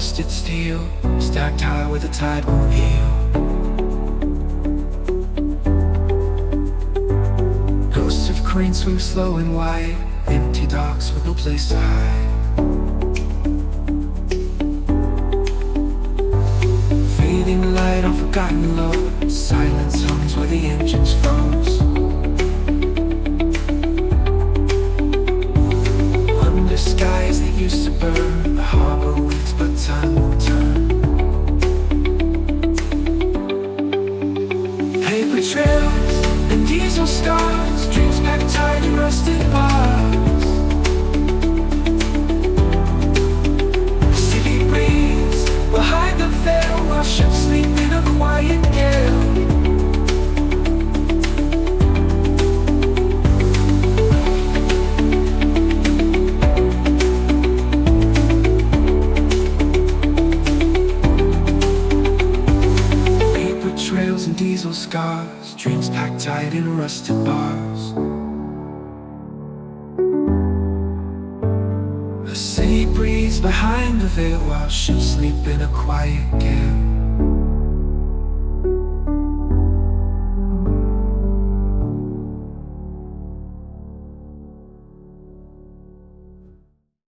rusted steel, stacked high where the tide won't heal. Ghosts of cranes swim slow and wide, empty docks with no place to hide. Fading light on forgotten love, silence hums where the engines froze. Under skies that used to burn, the harbour waits but time won't turn. Paper trails and diesel scars, dreams packed tight in rusted bars. City breathes behind the veil while ships sleep in a quiet gale. Trails and diesel scars, dreams packed tight in rusted bars. The city breathes behind the veil while ships sleep in a quiet gale.